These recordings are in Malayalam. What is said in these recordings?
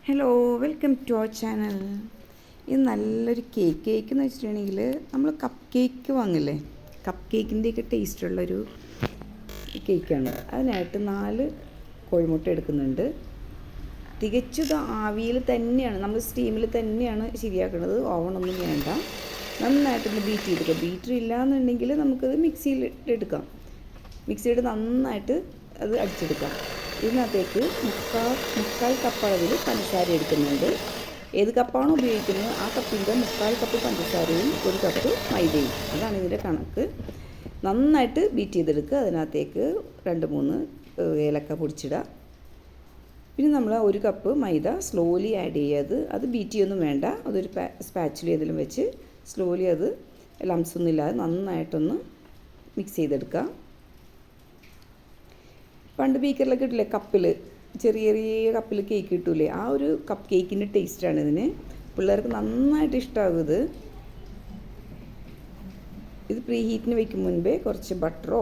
Hello, welcome to our channel. ഇത് നല്ലൊരു കേക്ക് എന്ന് വെച്ചിട്ടുണ്ടെങ്കിൽ നമ്മൾ കപ്പ് കേക്ക് വാങ്ങില്ലേ, കപ്പ് കേക്കിൻ്റെയൊക്കെ ടേസ്റ്റുള്ളൊരു കേക്കാണ്. അതിനായിട്ട് 4 കോഴിമുട്ട എടുക്കുന്നുണ്ട്. തികച്ചത് ആവിയിൽ തന്നെയാണ്, നമ്മൾ സ്റ്റീമിൽ തന്നെയാണ് ശരിയാക്കുന്നത്. ഓവണൊന്നും വേണ്ട. നന്നായിട്ടൊന്ന് ബീറ്റ് ചെയ്തെടുക്കുക. ബീറ്റർ ഇല്ലയെന്നുണ്ടെങ്കിൽ നമുക്കത് മിക്സിയിൽ മിക്സിയിട്ട് നന്നായിട്ട് അത് അടിച്ചെടുക്കാം. ഇതിനകത്തേക്ക് മുക്കാൽ കപ്പ് അളവിൽ പഞ്ചസാര എടുക്കുന്നുണ്ട്. ഏത് കപ്പാണോ ഉപയോഗിക്കുന്നത് ആ കപ്പിൻ്റെ 3/4 കപ്പ് പഞ്ചസാരയും 1 കപ്പ് മൈദയും, അതാണ് ഇതിൻ്റെ കണക്ക്. നന്നായിട്ട് ബീറ്റ് ചെയ്തെടുക്കുക. അതിനകത്തേക്ക് 2-3 ഏലക്ക പൊടിച്ചിടുക. പിന്നെ നമ്മൾ 1 കപ്പ് മൈദ സ്ലോലി ആഡ് ചെയ്യുക. അത് ബീറ്റ് ചെയ്യൊന്നും വേണ്ട. അതൊരു സ്പാച്ചിൽ ഏതെങ്കിലും വെച്ച് സ്ലോലി അത് ലംസൊന്നും ഇല്ലാതെ നന്നായിട്ടൊന്ന് മിക്സ് ചെയ്തെടുക്കുക. പണ്ട് ബേക്കറിലൊക്കെ കിട്ടില്ലേ, കപ്പിൽ ചെറിയ ചെറിയ കപ്പിൽ കേക്ക് കിട്ടൂലേ, ആ ഒരു കപ്പ് കേക്കിൻ്റെ ടേസ്റ്റാണ് ഇതിന്. പിള്ളേർക്ക് നന്നായിട്ട് ഇഷ്ടമാകും ഇത് പ്രീ ഹീറ്റിന് വയ്ക്കും മുൻപേ കുറച്ച് ബട്ടറോ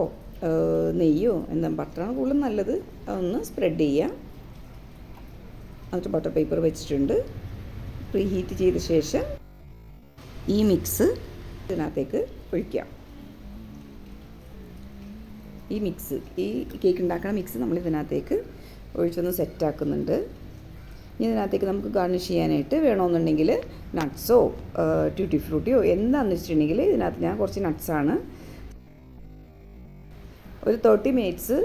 നെയ്യോ, എന്താ ബട്ടറാണ് കൂടുതലും നല്ലത്, അതൊന്ന് സ്പ്രെഡ് ചെയ്യുക. എന്നിട്ട് ബട്ടർ പേപ്പർ വെച്ചിട്ടുണ്ട്. പ്രീ ഹീറ്റ് ചെയ്ത ശേഷം ഈ മിക്സ് ഇതിനകത്തേക്ക് ഒഴിക്കാം. ഈ കേക്ക് ഉണ്ടാക്കുന്ന മിക്സ് നമ്മൾ ഇതിനകത്തേക്ക് ഒഴിച്ചൊന്ന് സെറ്റാക്കുന്നുണ്ട്. ഇനി ഇതിനകത്തേക്ക് നമുക്ക് ഗാർണിഷ് ചെയ്യാനായിട്ട് വേണമെന്നുണ്ടെങ്കിൽ നട്ട്സോ ട്യൂട്ടി ഫ്രൂട്ടിയോ എന്താണെന്ന് വെച്ചിട്ടുണ്ടെങ്കിൽ ഇതിനകത്ത് ഞാൻ കുറച്ച് നട്ട്സാണ്. ഒരു 30 മിനിറ്റ്സ്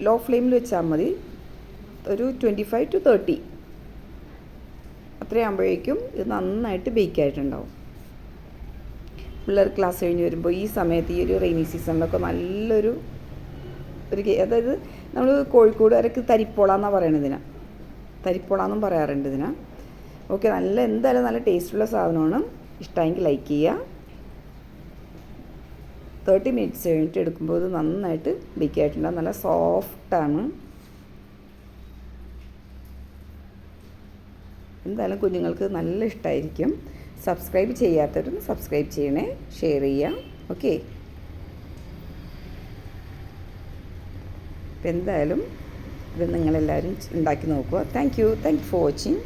ലോ ഫ്ലെയിമിൽ വെച്ചാൽ മതി. ഒരു 25 to 30 അത്രയാകുമ്പോഴേക്കും ഇത് നന്നായിട്ട് ബേക്കായിട്ടുണ്ടാവും. പിള്ളേർ ക്ലാസ് കഴിഞ്ഞ് വരുമ്പോൾ ഈ സമയത്ത്, ഈ ഒരു റെയിനി സീസണിലൊക്കെ നല്ലൊരു അതായത് നമ്മൾ കോഴിക്കോടുകാരൊക്കെ തരിപ്പോള എന്നാണ് പറയണത്. തരിപ്പോള എന്നും പറയാറുണ്ട് ഇതിന്. ഓക്കെ, എന്തായാലും നല്ല ടേസ്റ്റുള്ള സാധനമാണ്. ഇഷ്ടമെങ്കിൽ ലൈക്ക് ചെയ്യുക. 30 മിനിറ്റ്സ് കഴിഞ്ഞിട്ട് എടുക്കുമ്പോൾ ഇത് നന്നായിട്ട് ബേക്കായിട്ടുണ്ടാകും. നല്ല സോഫ്റ്റാണ്. എന്തായാലും കുഞ്ഞുങ്ങൾക്ക് നല്ല ഇഷ്ടമായിരിക്കും. സബ്സ്ക്രൈബ് ചെയ്യാത്തവരൊന്ന് സബ്സ്ക്രൈബ് ചെയ്യണേ, ഷെയർ ചെയ്യാം. ഓക്കെ, അപ്പം എന്തായാലും ഇത് നിങ്ങളെല്ലാവരും ഉണ്ടാക്കി നോക്കുക. Thank you for watching.